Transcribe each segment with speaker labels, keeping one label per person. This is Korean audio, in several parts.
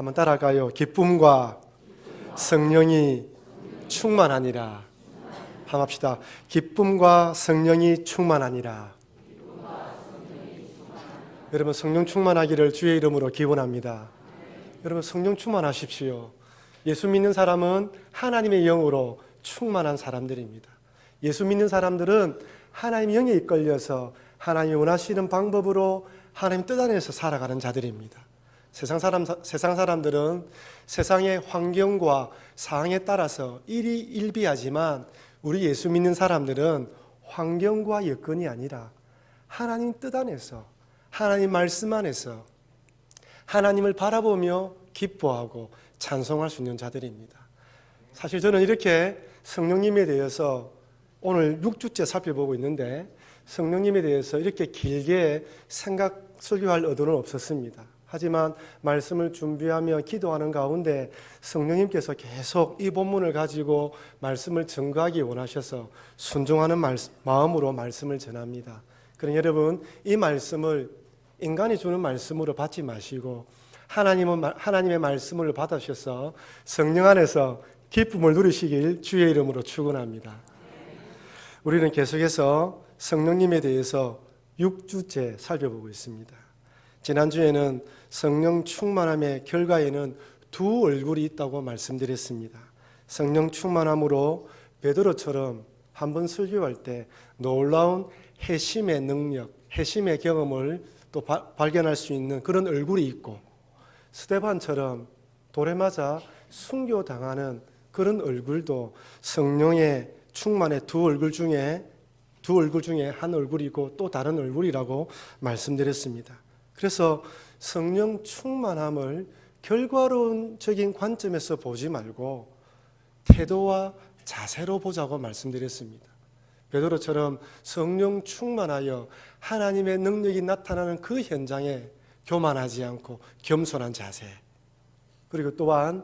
Speaker 1: 한번 따라가요. 기쁨과 성령이 충만하니라. 한번 합시다. 기쁨과 성령이 충만하니라. 여러분, 성령 충만하기를 주의 이름으로 기원합니다. 여러분, 성령 충만하십시오. 예수 믿는 사람은 하나님의 영으로 충만한 사람들입니다. 예수 믿는 사람들은 하나님의 영에 이끌려서 하나님이 원하시는 방법으로 하나님 뜻 안에서 살아가는 자들입니다. 세상 사람들은 세상의 환경과 상황에 따라서 일희일비하지만 우리 예수 믿는 사람들은 환경과 여건이 아니라 하나님 뜻 안에서, 하나님 말씀 안에서 하나님을 바라보며 기뻐하고 찬송할 수 있는 자들입니다. 사실 저는 이렇게 성령님에 대해서 오늘 6주째 살펴보고 있는데 성령님에 대해서 이렇게 길게 설교할 의도는 없었습니다. 하지만 말씀을 준비하며 기도하는 가운데 성령님께서 계속 이 본문을 가지고 말씀을 증거하기 원하셔서 순종하는 마음으로 말씀을 전합니다. 그러니 여러분, 이 말씀을 인간이 주는 말씀으로 받지 마시고 하나님의 말씀을 받으셔서 성령 안에서 기쁨을 누리시길 주의 이름으로 축원합니다. 우리는 계속해서 성령님에 대해서 6주째 살펴보고 있습니다. 지난주에는 성령 충만함의 결과에는 두 얼굴이 있다고 말씀드렸습니다. 성령 충만함으로 베드로처럼 한번 설교할 때 놀라운 회심의 능력, 회심의 경험을 또 발견할 수 있는 그런 얼굴이 있고, 스데반처럼 돌에 맞아 순교당하는 그런 얼굴도 성령의 충만의 두 얼굴 중에 한 얼굴이고 또 다른 얼굴이라고 말씀드렸습니다. 그래서 성령 충만함을 결과론적인 관점에서 보지 말고 태도와 자세로 보자고 말씀드렸습니다. 베드로처럼 성령 충만하여 하나님의 능력이 나타나는 그 현장에 교만하지 않고 겸손한 자세, 그리고 또한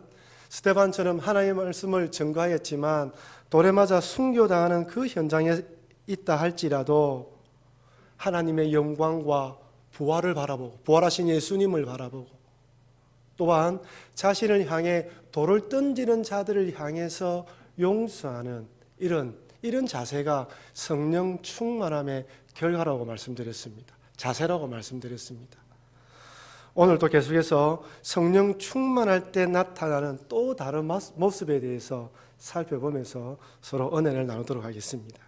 Speaker 1: 스데반처럼 하나님의 말씀을 증거하였지만 돌에 맞아 순교당하는 그 현장에 있다 할지라도 하나님의 영광과 부활을 바라보고 부활하신 예수님을 바라보고 또한 자신을 향해 돌을 던지는 자들을 향해서 용서하는 이런 자세가 성령 충만함의 결과라고 말씀드렸습니다. 자세라고 말씀드렸습니다. 오늘도 계속해서 성령 충만할 때 나타나는 또 다른 모습에 대해서 살펴보면서 서로 은혜를 나누도록 하겠습니다.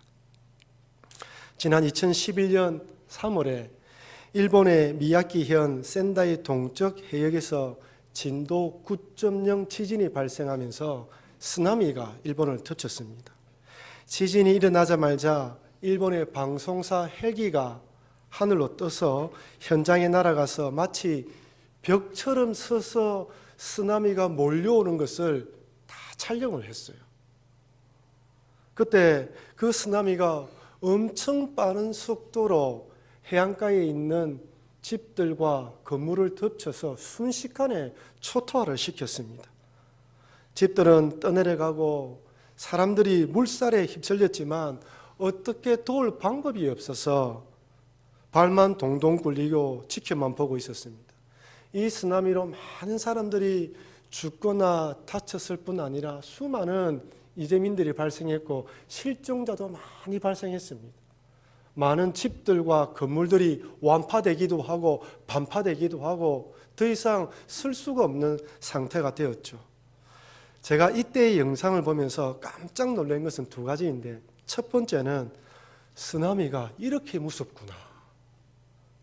Speaker 1: 지난 2011년 3월에 일본의 미야키현 센다이 동쪽 해역에서 진도 9.0 지진이 발생하면서 쓰나미가 일본을 덮쳤습니다. 지진이 일어나자마자 일본의 방송사 헬기가 하늘로 떠서 현장에 날아가서 마치 벽처럼 서서 쓰나미가 몰려오는 것을 다 촬영을 했어요. 그때 그 쓰나미가 엄청 빠른 속도로 해안가에 있는 집들과 건물을 덮쳐서 순식간에 초토화를 시켰습니다. 집들은 떠내려가고 사람들이 물살에 휩쓸렸지만 어떻게 도울 방법이 없어서 발만 동동 굴리고 지켜만 보고 있었습니다. 이 쓰나미로 많은 사람들이 죽거나 다쳤을 뿐 아니라 수많은 이재민들이 발생했고 실종자도 많이 발생했습니다. 많은 집들과 건물들이 완파되기도 하고 반파되기도 하고 더 이상 쓸 수가 없는 상태가 되었죠. 제가 이때의 영상을 보면서 깜짝 놀란 것은 두 가지인데, 첫 번째는 쓰나미가 이렇게 무섭구나.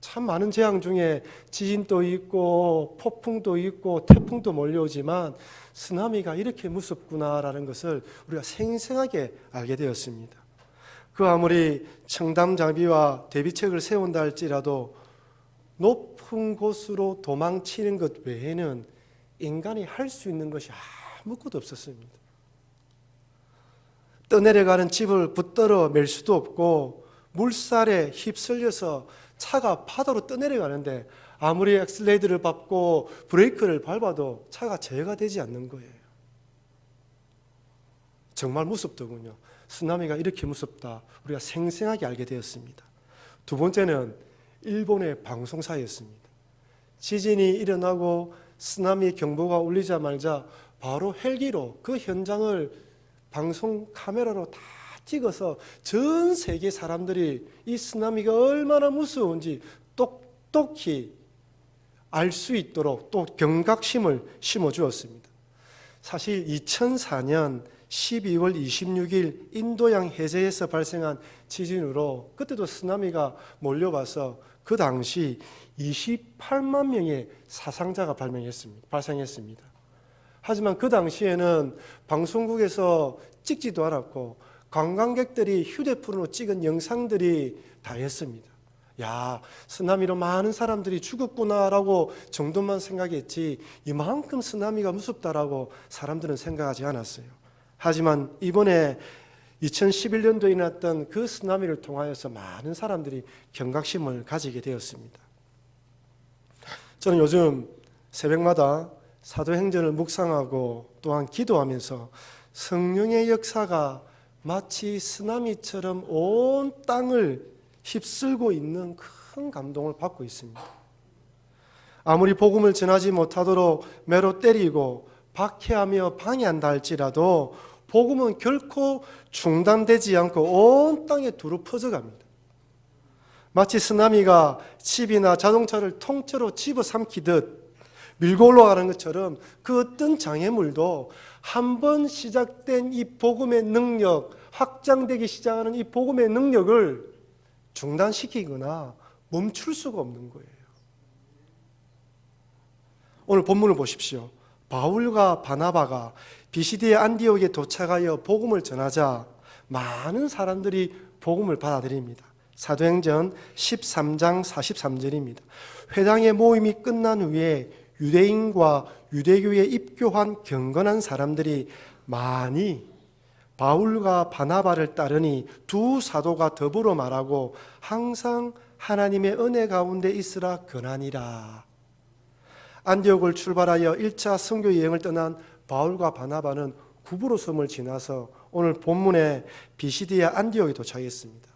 Speaker 1: 참 많은 재앙 중에 지진도 있고 폭풍도 있고 태풍도 몰려오지만 쓰나미가 이렇게 무섭구나라는 것을 우리가 생생하게 알게 되었습니다. 그 아무리 청담장비와 대비책을 세운다 할지라도 높은 곳으로 도망치는 것 외에는 인간이 할 수 있는 것이 아무것도 없었습니다. 떠내려가는 집을 붙들어 맬 수도 없고 물살에 휩쓸려서 차가 파도로 떠내려가는데 아무리 엑셀레이터를 밟고 브레이크를 밟아도 차가 제어가 되지 않는 거예요. 정말 무섭더군요. 쓰나미가 이렇게 무섭다, 우리가 생생하게 알게 되었습니다. 두 번째는 일본의 방송사였습니다. 지진이 일어나고 쓰나미 경보가 울리자마자 바로 헬기로 그 현장을 방송 카메라로 다 찍어서 전 세계 사람들이 이 쓰나미가 얼마나 무서운지 똑똑히 알 수 있도록 또 경각심을 심어주었습니다. 사실 2004년 12월 26일 인도양 해저에서 발생한 지진으로 그때도 쓰나미가 몰려와서 그 당시 28만 명의 사상자가 발생했습니다. 하지만 그 당시에는 방송국에서 찍지도 않았고 관광객들이 휴대폰으로 찍은 영상들이 다였습니다. 야, 쓰나미로 많은 사람들이 죽었구나라고 정도만 생각했지 이만큼 쓰나미가 무섭다라고 사람들은 생각하지 않았어요. 하지만 이번에 2011년도에 일어났던 그 쓰나미를 통하여서 많은 사람들이 경각심을 가지게 되었습니다. 저는 요즘 새벽마다 사도행전을 묵상하고 또한 기도하면서 성령의 역사가 마치 쓰나미처럼 온 땅을 휩쓸고 있는 큰 감동을 받고 있습니다. 아무리 복음을 전하지 못하도록 매로 때리고 박해하며 방해한다 할지라도 복음은 결코 중단되지 않고 온 땅에 두루 퍼져갑니다. 마치 쓰나미가 집이나 자동차를 통째로 집어삼키듯 밀고 올라가는 것처럼 그 어떤 장애물도 한 번 시작된 이 복음의 능력, 확장되기 시작하는 이 복음의 능력을 중단시키거나 멈출 수가 없는 거예요. 오늘 본문을 보십시오. 바울과 바나바가 비시디의 안디옥에 도착하여 복음을 전하자 많은 사람들이 복음을 받아들입니다. 사도행전 13장 43절입니다. 회당의 모임이 끝난 후에 유대인과 유대교에 입교한 경건한 사람들이 많이 바울과 바나바를 따르니 두 사도가 더불어 말하고 항상 하나님의 은혜 가운데 있으라 권하니라. 안디옥을 출발하여 1차 선교 여행을 떠난 바울과 바나바는 구브로 섬을 지나서 오늘 본문의 비시디아 안디옥에 도착했습니다.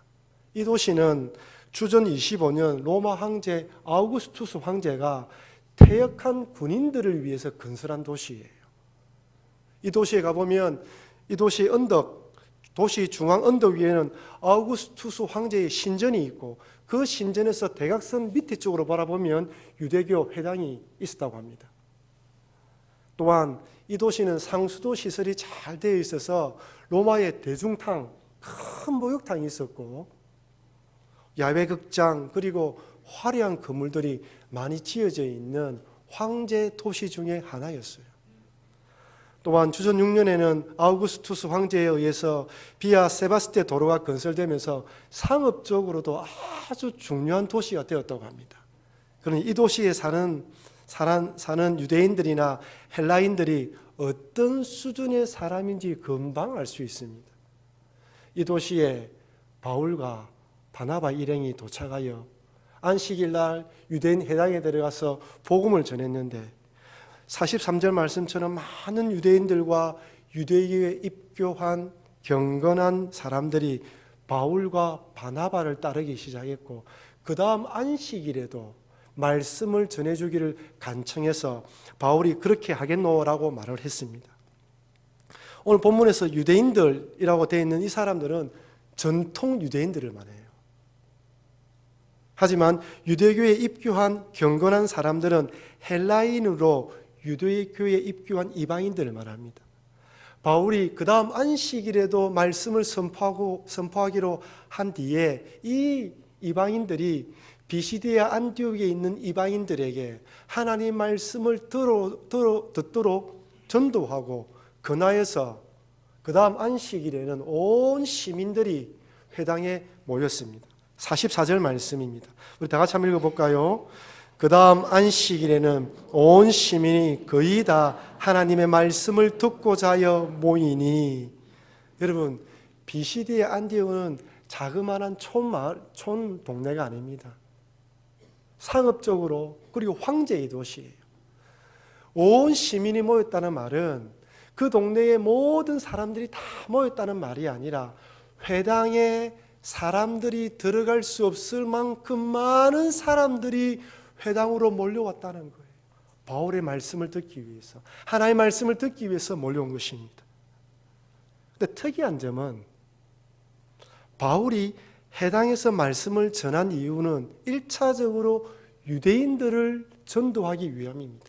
Speaker 1: 이 도시는 주전 25년 로마 황제 아우구스투스 황제가 퇴역한 군인들을 위해서 건설한 도시예요. 이 도시에 가보면 이 도시 도시 중앙 언덕 위에는 아우구스투스 황제의 신전이 있고 그 신전에서 대각선 밑에 쪽으로 바라보면 유대교 회당이 있었다고 합니다. 또한 이 도시는 상수도 시설이 잘 되어 있어서 로마의 대중탕, 큰 목욕탕이 있었고 야외극장 그리고 화려한 건물들이 많이 지어져 있는 황제 도시 중에 하나였어요. 또한 주전 6년에는 아우구스투스 황제에 의해서 비아 세바스테 도로가 건설되면서 상업적으로도 아주 중요한 도시가 되었다고 합니다. 그러니 이 도시에 사는 유대인들이나 헬라인들이 어떤 수준의 사람인지 금방 알 수 있습니다. 이 도시에 바울과 바나바 일행이 도착하여 안식일 날 유대인 회당에 들어가서 복음을 전했는데 43절 말씀처럼 많은 유대인들과 유대교에 입교한 경건한 사람들이 바울과 바나바를 따르기 시작했고 그 다음 안식일에도 말씀을 전해주기를 간청해서 바울이 그렇게 하겠노라고 말을 했습니다. 오늘 본문에서 유대인들이라고 되어 있는 이 사람들은 전통 유대인들을 말해요. 하지만 유대교에 입교한 경건한 사람들은 헬라인으로 유대교에 입교한 이방인들을 말합니다. 바울이 그 다음 안식일에도 말씀을 선포하기로 한 뒤에 이 이방인들이 비시디아 안디옥에 있는 이방인들에게 하나님 말씀을 듣도록 전도하고 권하여서 그 다음 안식일에는 온 시민들이 회당에 모였습니다. 44절 말씀입니다. 우리 다 같이 한번 읽어볼까요? 그 다음 안식일에는 온 시민이 거의 다 하나님의 말씀을 듣고자 하여 모이니. 여러분, 비시디의 안디옥은 자그마한 촌 동네가 아닙니다. 상업적으로 그리고 황제의 도시예요. 온 시민이 모였다는 말은 그 동네의 모든 사람들이 다 모였다는 말이 아니라 회당에 사람들이 들어갈 수 없을 만큼 많은 사람들이 회당으로 몰려왔다는 거예요. 바울의 말씀을 듣기 위해서, 하나님의 말씀을 듣기 위해서 몰려온 것입니다. 근데 특이한 점은 바울이 해당에서 말씀을 전한 이유는 1차적으로 유대인들을 전도하기 위함입니다.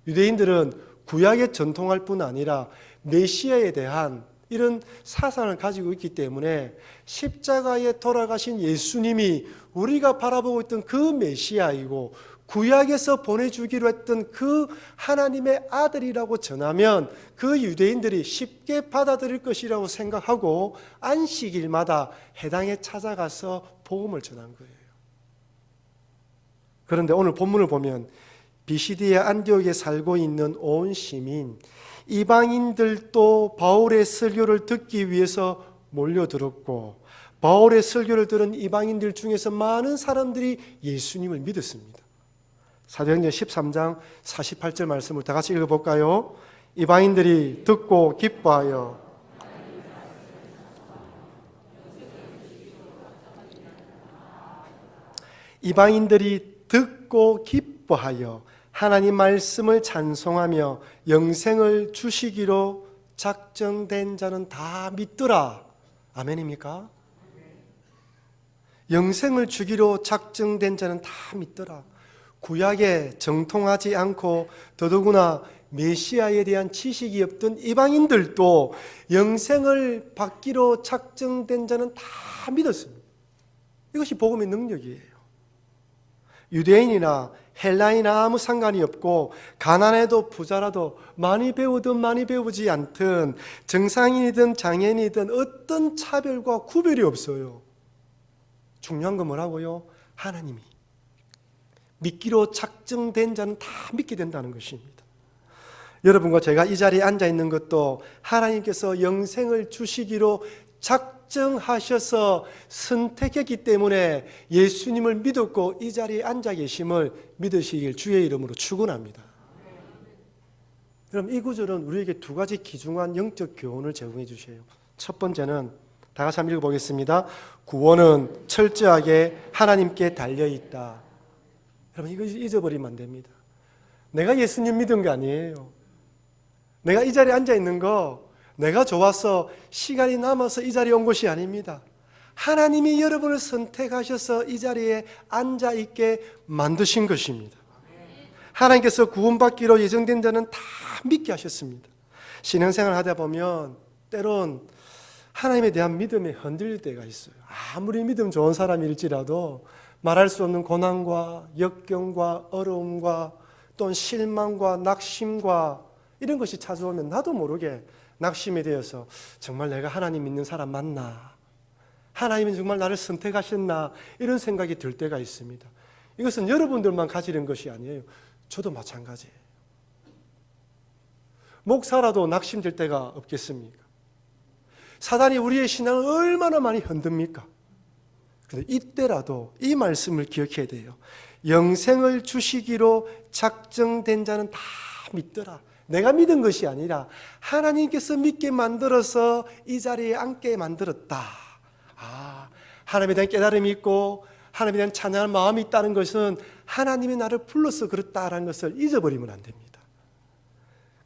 Speaker 1: 유대인들은 구약에 전통할 뿐 아니라 메시아에 대한 이런 사상을 가지고 있기 때문에 십자가에 돌아가신 예수님이 우리가 바라보고 있던 그 메시아이고 구약에서 보내주기로 했던 그 하나님의 아들이라고 전하면 그 유대인들이 쉽게 받아들일 것이라고 생각하고 안식일마다 해당에 찾아가서 복음을 전한 거예요. 그런데 오늘 본문을 보면 비시디의 안디옥에 살고 있는 온 시민, 이방인들도 바울의 설교를 듣기 위해서 몰려들었고 바울의 설교를 들은 이방인들 중에서 많은 사람들이 예수님을 믿었습니다. 사도행전 13장 48절 말씀을 다 같이 읽어볼까요? 이방인들이 듣고 기뻐하여 하나님 말씀을 찬송하며 영생을 주시기로 작정된 자는 다 믿더라. 아멘입니까? 영생을 주기로 작정된 자는 다 믿더라. 구약에 정통하지 않고 더더구나 메시아에 대한 지식이 없던 이방인들도 영생을 받기로 작정된 자는 다 믿었습니다. 이것이 복음의 능력이에요. 유대인이나 헬라인이나 아무 상관이 없고 가난해도 부자라도 많이 배우든 많이 배우지 않든 정상인이든 장애인이든 어떤 차별과 구별이 없어요. 중요한 건 뭐라고요? 하나님이 믿기로 작정된 자는 다 믿게 된다는 것입니다. 여러분과 제가 이 자리에 앉아 있는 것도 하나님께서 영생을 주시기로 작정하셔서 선택했기 때문에 예수님을 믿었고 이 자리에 앉아 계심을 믿으시길 주의 이름으로 축원합니다. 그럼 이 구절은 우리에게 두 가지 귀중한 영적 교훈을 제공해 주세요. 첫 번째는 다 같이 한번 읽어보겠습니다. 구원은 철저하게 하나님께 달려있다. 여러분 이거 잊어버리면 안 됩니다. 내가 예수님 믿은 게 아니에요. 내가 이 자리에 앉아 있는 거 내가 좋아서 시간이 남아서 이 자리에 온 것이 아닙니다. 하나님이 여러분을 선택하셔서 이 자리에 앉아 있게 만드신 것입니다. 하나님께서 구원받기로 예정된 자는 다 믿게 하셨습니다. 신앙생활을 하다 보면 때론 하나님에 대한 믿음에 흔들릴 때가 있어요. 아무리 믿음 좋은 사람일지라도 말할 수 없는 고난과 역경과 어려움과 또는 실망과 낙심과 이런 것이 찾아오면 나도 모르게 낙심이 되어서 정말 내가 하나님 믿는 사람 맞나? 하나님은 정말 나를 선택하셨나? 이런 생각이 들 때가 있습니다. 이것은 여러분들만 가지는 것이 아니에요. 저도 마찬가지예요. 목사라도 낙심될 때가 없겠습니까? 사단이 우리의 신앙을 얼마나 많이 흔듭니까? 그런데 이때라도 이 말씀을 기억해야 돼요. 영생을 주시기로 작정된 자는 다 믿더라. 내가 믿은 것이 아니라 하나님께서 믿게 만들어서 이 자리에 앉게 만들었다. 하나님에 대한 깨달음이 있고 하나님에 대한 찬양할 마음이 있다는 것은 하나님이 나를 불러서 그렇다라는 것을 잊어버리면 안 됩니다.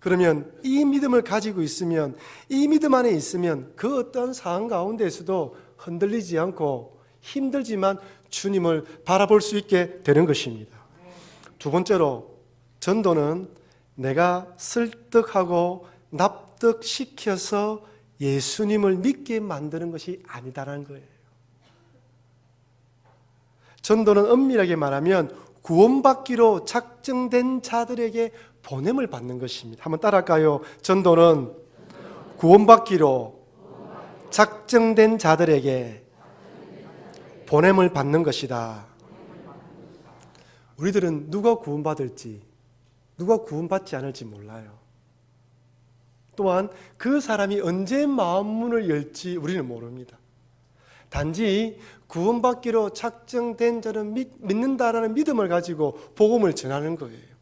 Speaker 1: 그러면 이 믿음을 가지고 있으면, 이 믿음 안에 있으면 그 어떤 상황 가운데에서도 흔들리지 않고 힘들지만 주님을 바라볼 수 있게 되는 것입니다. 두 번째로 전도는 내가 설득하고 납득시켜서 예수님을 믿게 만드는 것이 아니다라는 거예요. 전도는 엄밀하게 말하면 구원받기로 작정된 자들에게 보냄을 받는 것입니다. 한번 따라할까요? 전도는 구원받기로 작정된 자들에게 보냄을 받는 것이다. 우리들은 누가 구원받을지, 누가 구원받지 않을지 몰라요. 또한 그 사람이 언제 마음문을 열지 우리는 모릅니다. 단지 구원받기로 작정된 자는 믿는다라는 믿음을 가지고 복음을 전하는 거예요.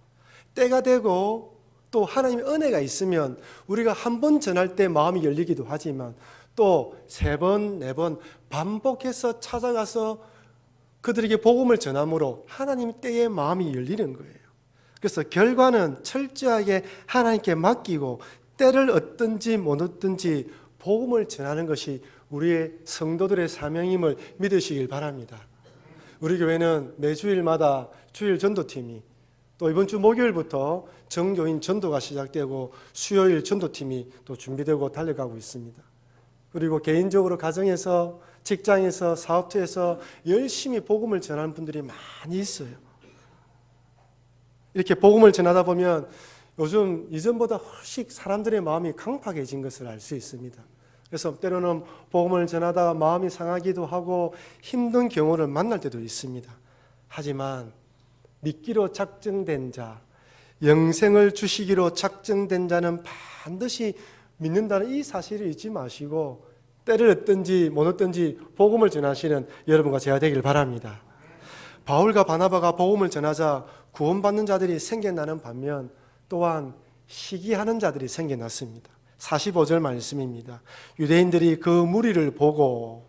Speaker 1: 때가 되고 또 하나님의 은혜가 있으면 우리가 한 번 전할 때 마음이 열리기도 하지만 또 세 번, 네 번 반복해서 찾아가서 그들에게 복음을 전함으로 하나님 때에 마음이 열리는 거예요. 그래서 결과는 철저하게 하나님께 맡기고 때를 얻든지 못 얻든지 복음을 전하는 것이 우리의 성도들의 사명임을 믿으시길 바랍니다. 우리 교회는 매주일마다 주일 전도팀이, 또 이번 주 목요일부터 정교인 전도가 시작되고 수요일 전도팀이 또 준비되고 달려가고 있습니다. 그리고 개인적으로 가정에서, 직장에서, 사업처에서 열심히 복음을 전하는 분들이 많이 있어요. 이렇게 복음을 전하다 보면 요즘 이전보다 훨씬 사람들의 마음이 강팍해진 것을 알 수 있습니다. 그래서 때로는 복음을 전하다가 마음이 상하기도 하고 힘든 경우를 만날 때도 있습니다. 하지만 믿기로 작정된 자, 영생을 주시기로 작정된 자는 반드시 믿는다는 이 사실을 잊지 마시고 때를 얻든지 못 얻든지 복음을 전하시는 여러분과 제가 되길 바랍니다. 바울과 바나바가 복음을 전하자 구원받는 자들이 생겨나는 반면 또한 시기하는 자들이 생겨났습니다. 45절 말씀입니다. 유대인들이 그 무리를 보고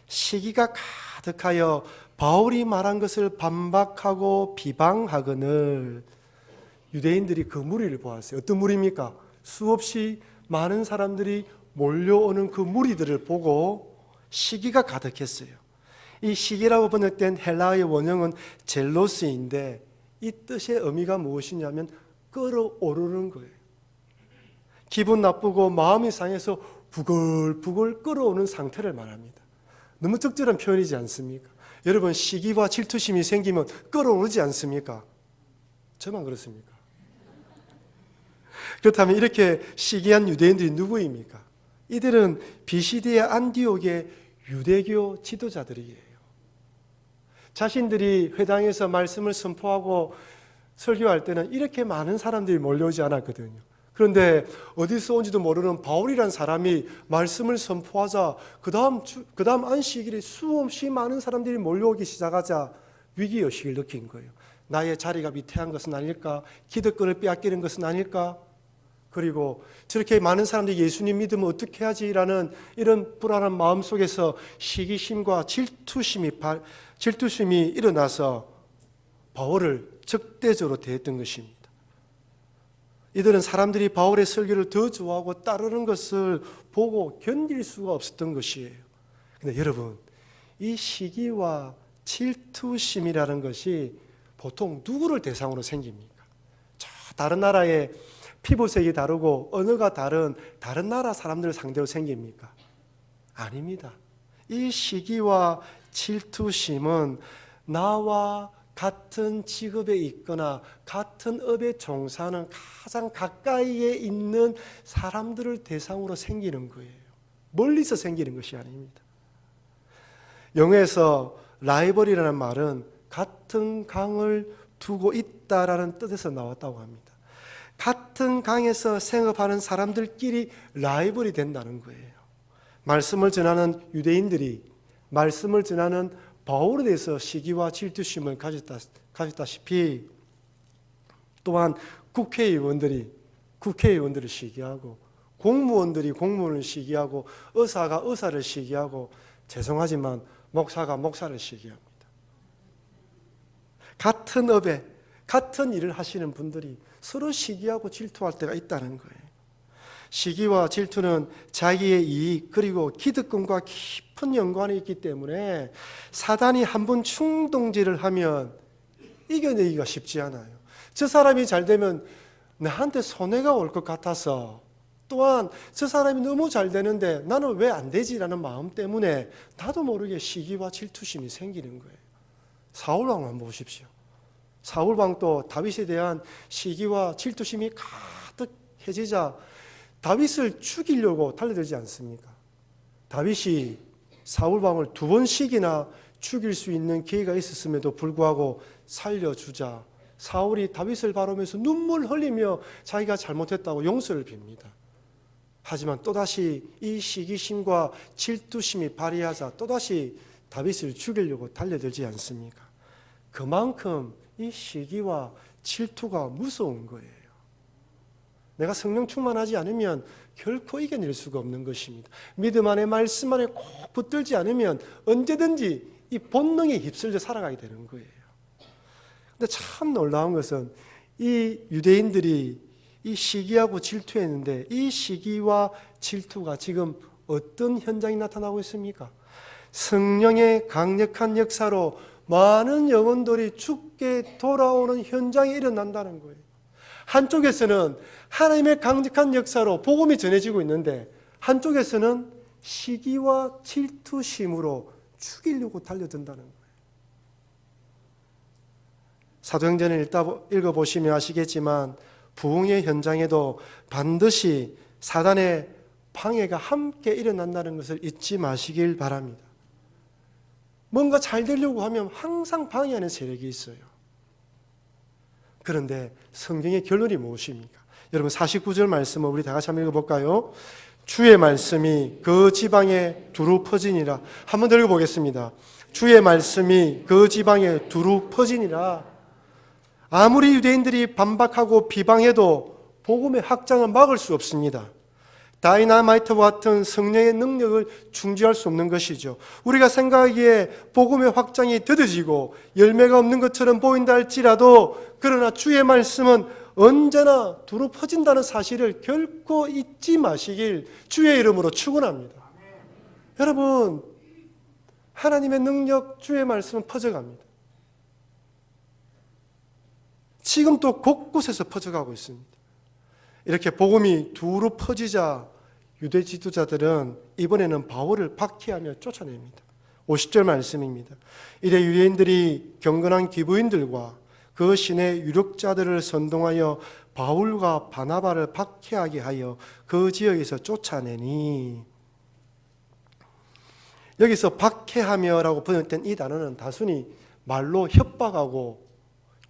Speaker 1: 시기가 가득하여 바울이 말한 것을 반박하고 비방하거늘. 유대인들이 그 무리를 보았어요. 어떤 무리입니까? 수없이 많은 사람들이 몰려오는 그 무리들을 보고 시기가 가득했어요. 이 시기라고 번역된 헬라어의 원형은 젤로스인데 이 뜻의 의미가 무엇이냐면 끌어오르는 거예요. 기분 나쁘고 마음이 상해서 부글부글 끌어오는 상태를 말합니다. 너무 적절한 표현이지 않습니까? 여러분, 시기와 질투심이 생기면 끌어오르지 않습니까? 저만 그렇습니까? 그렇다면 이렇게 시기한 유대인들이 누구입니까? 이들은 BCD의 안디옥의 유대교 지도자들이에요. 자신들이 회당에서 말씀을 선포하고 설교할 때는 이렇게 많은 사람들이 몰려오지 않았거든요. 그런데 어디서 온지도 모르는 바울이라는 사람이 말씀을 선포하자 그 다음 안식일에 수없이 많은 사람들이 몰려오기 시작하자 위기의식을 느낀 거예요. 나의 자리가 위태한 것은 아닐까? 기득권을 빼앗기는 것은 아닐까? 그리고 저렇게 많은 사람들이 예수님 믿으면 어떻게 하지라는 이런 불안한 마음 속에서 시기심과 질투심이 일어나서 바울을 적대적으로 대했던 것입니다. 이들은 사람들이 바울의 설교를 더 좋아하고 따르는 것을 보고 견딜 수가 없었던 것이에요. 그런데 여러분, 이 시기와 질투심이라는 것이 보통 누구를 대상으로 생깁니까? 저 다른 나라의 피부색이 다르고 언어가 다른 나라 사람들을 상대로 생깁니까? 아닙니다. 이 시기와 질투심은 나와 같은 직업에 있거나 같은 업에 종사하는 가장 가까이에 있는 사람들을 대상으로 생기는 거예요. 멀리서 생기는 것이 아닙니다. 영어에서 라이벌이라는 말은 같은 강을 두고 있다라는 뜻에서 나왔다고 합니다. 같은 강에서 생업하는 사람들끼리 라이벌이 된다는 거예요. 말씀을 전하는 유대인들이 말씀을 전하는 바울에 대해서 시기와 질투심을 가졌다시피 또한 국회의원들을 시기하고 공무원들이 공무원을 시기하고 의사가 의사를 시기하고 죄송하지만 목사가 목사를 시기합니다. 같은 업에 같은 일을 하시는 분들이 서로 시기하고 질투할 때가 있다는 거예요. 시기와 질투는 자기의 이익 그리고 기득권과 깊은 연관이 있기 때문에 사단이 한번 충동질을 하면 이겨내기가 쉽지 않아요. 저 사람이 잘 되면 나한테 손해가 올 것 같아서 또한 저 사람이 너무 잘 되는데 나는 왜 안 되지라는 마음 때문에 나도 모르게 시기와 질투심이 생기는 거예요. 사울왕을 한번 보십시오. 사울왕도 다윗에 대한 시기와 질투심이 가득해지자 다윗을 죽이려고 달려들지 않습니까? 다윗이 사울왕을 2번씩이나 죽일 수 있는 기회가 있었음에도 불구하고 살려주자 사울이 다윗을 바라보면서 눈물 흘리며 자기가 잘못했다고 용서를 빕니다. 하지만 또다시 이 시기심과 질투심이 발휘하자 또다시 다윗을 죽이려고 달려들지 않습니까? 그만큼 이 시기와 질투가 무서운 거예요. 내가 성령 충만하지 않으면 결코 이겨낼 수가 없는 것입니다. 믿음 안에 말씀 안에 꼭 붙들지 않으면 언제든지 이 본능에 휩쓸려 살아가게 되는 거예요. 근데 참 놀라운 것은 이 유대인들이 이 시기하고 질투했는데 이 시기와 질투가 지금 어떤 현장이 나타나고 있습니까? 성령의 강력한 역사로 많은 영혼들이 죽게 돌아오는 현장이 일어난다는 거예요. 한쪽에서는 하나님의 강력한 역사로 복음이 전해지고 있는데 한쪽에서는 시기와 질투심으로 죽이려고 달려든다는 거예요. 사도행전을 읽어보시면 아시겠지만 부흥의 현장에도 반드시 사단의 방해가 함께 일어난다는 것을 잊지 마시길 바랍니다. 뭔가 잘 되려고 하면 항상 방해하는 세력이 있어요. 그런데 성경의 결론이 무엇입니까? 여러분 49절 말씀을 우리 다 같이 한번 읽어볼까요? 주의 말씀이 그 지방에 두루 퍼지니라. 한번 더 읽어보겠습니다. 주의 말씀이 그 지방에 두루 퍼지니라. 아무리 유대인들이 반박하고 비방해도 복음의 확장을 막을 수 없습니다. 다이나마이트와 같은 성령의 능력을 중지할 수 없는 것이죠. 우리가 생각하기에 복음의 확장이 더뎌지고 열매가 없는 것처럼 보인다 할지라도 그러나 주의 말씀은 언제나 두루 퍼진다는 사실을 결코 잊지 마시길 주의 이름으로 축원합니다. 여러분, 하나님의 능력, 주의 말씀은 퍼져갑니다. 지금 또 곳곳에서 퍼져가고 있습니다. 이렇게 복음이 두루 퍼지자 유대 지도자들은 이번에는 바울을 박해하며 쫓아냅니다. 50절 말씀입니다. 이래 유대인들이 경건한 기부인들과 그 신의 유력자들을 선동하여 바울과 바나바를 박해하게 하여 그 지역에서 쫓아내니, 여기서 박해하며라고 번역된 이 단어는 단순히 말로 협박하고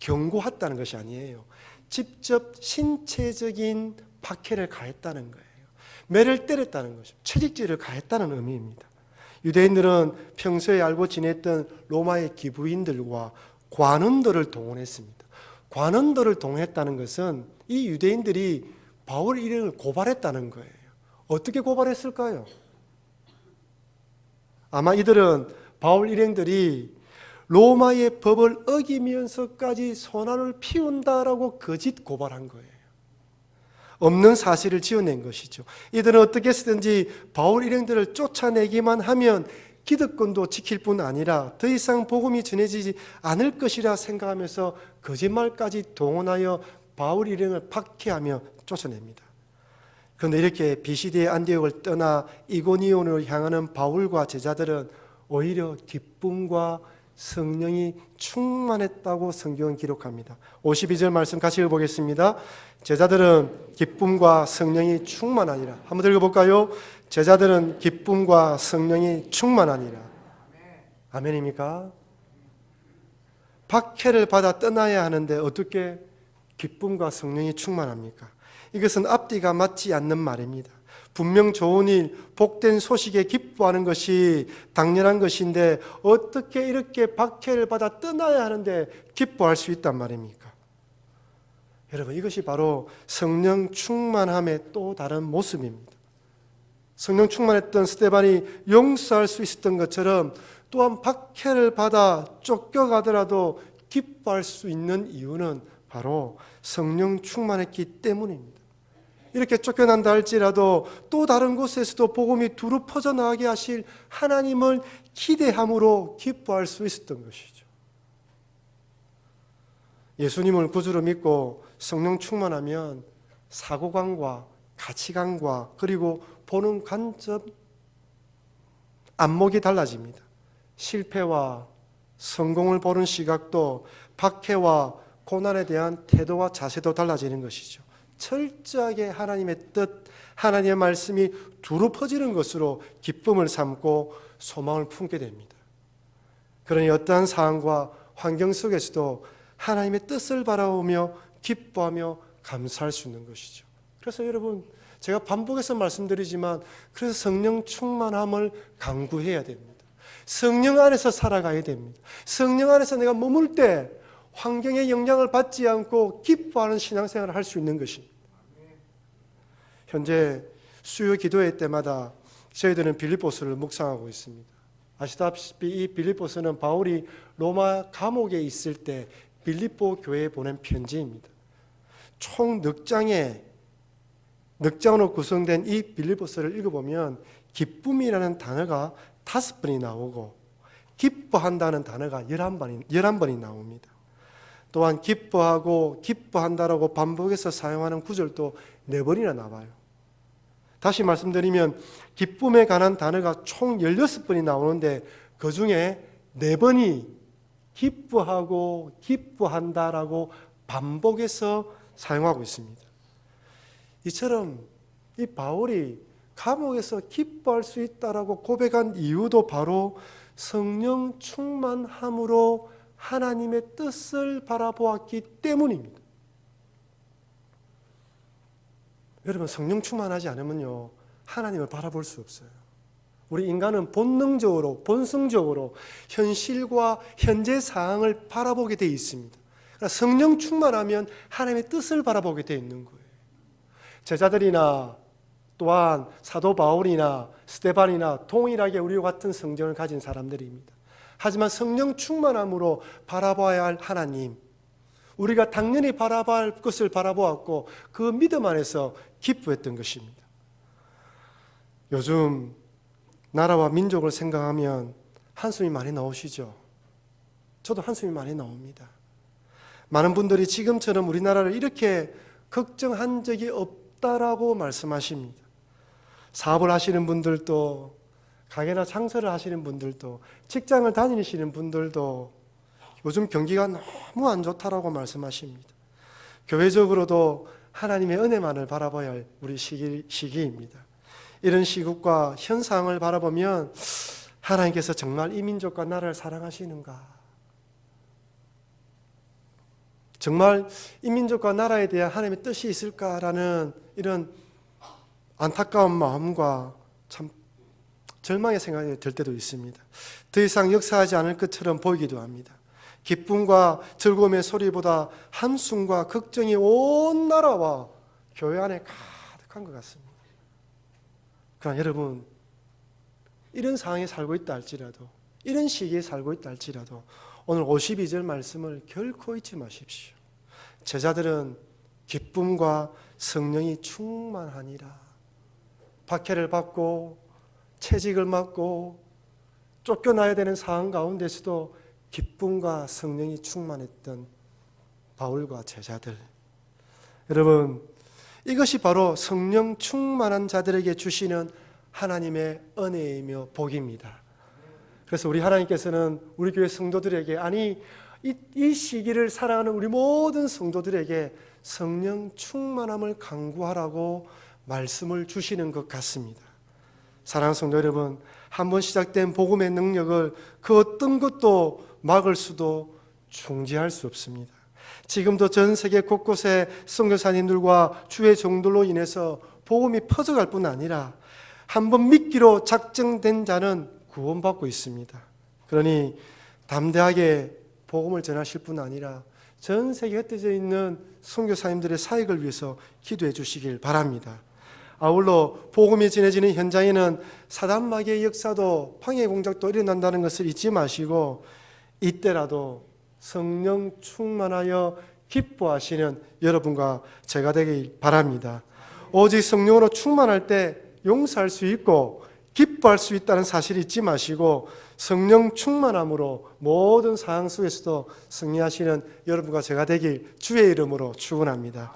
Speaker 1: 경고했다는 것이 아니에요. 직접 신체적인 박해를 가했다는 거예요. 매를 때렸다는 것이죠. 채찍질을 가했다는 의미입니다. 유대인들은 평소에 알고 지냈던 로마의 기부인들과 관원들을 동원했습니다. 관원들을 동원했다는 것은 이 유대인들이 바울 일행을 고발했다는 거예요. 어떻게 고발했을까요? 아마 이들은 바울 일행들이 로마의 법을 어기면서까지 소란을 피운다라고 거짓 고발한 거예요. 없는 사실을 지어낸 것이죠. 이들은 어떻게 해서든지 바울 일행들을 쫓아내기만 하면 기득권도 지킬 뿐 아니라 더 이상 복음이 전해지지 않을 것이라 생각하면서 거짓말까지 동원하여 바울 일행을 박해하며 쫓아냅니다. 그런데 이렇게 비시디의 안디옥을 떠나 이고니온으로 향하는 바울과 제자들은 오히려 기쁨과 성령이 충만했다고 성경은 기록합니다. 52절 말씀 같이 읽어보겠습니다. 제자들은 기쁨과 성령이 충만하니라. 한번 읽어볼까요? 제자들은 기쁨과 성령이 충만하니라. 아멘입니까? 박해를 받아 떠나야 하는데 어떻게 기쁨과 성령이 충만합니까? 이것은 앞뒤가 맞지 않는 말입니다. 분명 좋은 일, 복된 소식에 기뻐하는 것이 당연한 것인데 어떻게 이렇게 박해를 받아 떠나야 하는데 기뻐할 수 있단 말입니까? 여러분, 이것이 바로 성령 충만함의 또 다른 모습입니다. 성령 충만했던 스데반이 용서할 수 있었던 것처럼 또한 박해를 받아 쫓겨가더라도 기뻐할 수 있는 이유는 바로 성령 충만했기 때문입니다. 이렇게 쫓겨난다 할지라도 또 다른 곳에서도 복음이 두루 퍼져나가게 하실 하나님을 기대함으로 기뻐할 수 있었던 것이죠. 예수님을 구주로 믿고 성령 충만하면 사고관과 가치관과 그리고 보는 관점, 안목이 달라집니다. 실패와 성공을 보는 시각도 박해와 고난에 대한 태도와 자세도 달라지는 것이죠. 철저하게 하나님의 뜻, 하나님의 말씀이 두루 퍼지는 것으로 기쁨을 삼고 소망을 품게 됩니다. 그러니 어떠한 상황과 환경 속에서도 하나님의 뜻을 바라보며 기뻐하며 감사할 수 있는 것이죠. 그래서 여러분, 제가 반복해서 말씀드리지만 그래서 성령 충만함을 강구해야 됩니다. 성령 안에서 살아가야 됩니다. 성령 안에서 내가 머물 때 환경의 영향을 받지 않고 기뻐하는 신앙생활을 할 수 있는 것입니다. 현재 수요 기도회 때마다 저희들은 빌립보서를 묵상하고 있습니다. 아시다시피 이 빌립보서는 바울이 로마 감옥에 있을 때 빌립보 교회에 보낸 편지입니다. 총 넉장으로 구성된 이 빌립보서를 읽어보면 기쁨이라는 단어가 5번이 나오고 기뻐한다는 단어가 11번이 나옵니다. 또한 기뻐하고 기뻐한다라고 반복해서 사용하는 구절도 4번이나 나와요. 다시 말씀드리면 기쁨에 관한 단어가 총 16번이 나오는데 그 중에 4번이 기뻐하고 기뻐한다라고 반복해서 사용하고 있습니다. 이처럼 이 바울이 감옥에서 기뻐할 수 있다라고 고백한 이유도 바로 성령 충만함으로 하나님의 뜻을 바라보았기 때문입니다. 여러분, 성령 충만하지 않으면요, 하나님을 바라볼 수 없어요. 우리 인간은 본능적으로, 본성적으로 현실과 현재 상황을 바라보게 되어 있습니다. 그러니까 성령 충만하면 하나님의 뜻을 바라보게 되어 있는 거예요. 제자들이나 또한 사도 바울이나 스데반이나 동일하게 우리와 같은 성정을 가진 사람들입니다. 하지만 성령 충만함으로 바라봐야 할 하나님, 우리가 당연히 바라봐야 할 것을 바라보았고 그 믿음 안에서 기뻐했던 것입니다. 요즘 나라와 민족을 생각하면 한숨이 많이 나오시죠? 저도 한숨이 많이 나옵니다. 많은 분들이 지금처럼 우리나라를 이렇게 걱정한 적이 없다라고 말씀하십니다. 사업을 하시는 분들도, 가게나 장사를 하시는 분들도, 직장을 다니시는 분들도 요즘 경기가 너무 안 좋다라고 말씀하십니다. 교회적으로도 하나님의 은혜만을 바라봐야 할 우리 시기입니다. 이런 시국과 현상을 바라보면 하나님께서 정말 이 민족과 나라를 사랑하시는가? 정말 이 민족과 나라에 대한 하나님의 뜻이 있을까라는 이런 안타까운 마음과 참 절망의 생각이 들 때도 있습니다. 더 이상 역사하지 않을 것처럼 보이기도 합니다. 기쁨과 즐거움의 소리보다 한숨과 걱정이 온 나라와 교회 안에 가득한 것 같습니다. 그러나 여러분, 이런 상황에 살고 있다 할지라도, 이런 시기에 살고 있다 할지라도 오늘 52절 말씀을 결코 잊지 마십시오. 제자들은 기쁨과 성령이 충만하니라. 박해를 받고 채직을 맞고 쫓겨나야 되는 상황 가운데서도 기쁨과 성령이 충만했던 바울과 제자들. 여러분, 이것이 바로 성령 충만한 자들에게 주시는 하나님의 은혜이며 복입니다. 그래서 우리 하나님께서는 우리 교회 성도들에게, 아니 이 시기를 살아가는 우리 모든 성도들에게 성령 충만함을 강구하라고 말씀을 주시는 것 같습니다. 사랑하는 성도 여러분, 한번 시작된 복음의 능력을 그 어떤 것도 막을 수도 중지할 수 없습니다. 지금도 전 세계 곳곳에 선교사님들과 주의 종들로 인해서 복음이 퍼져갈 뿐 아니라 한번 믿기로 작정된 자는 구원받고 있습니다. 그러니 담대하게 복음을 전하실 뿐 아니라 전 세계에 흩어져 있는 선교사님들의 사역을 위해서 기도해 주시길 바랍니다. 아울러 복음이 전해지는 현장에는 사단마귀의 역사도 방해 공작도 일어난다는 것을 잊지 마시고 이때라도 성령 충만하여 기뻐하시는 여러분과 제가 되길 바랍니다. 오직 성령으로 충만할 때 용서할 수 있고 기뻐할 수 있다는 사실을 잊지 마시고 성령 충만함으로 모든 상황 속에서도 승리하시는 여러분과 제가 되길 주의 이름으로 축원합니다.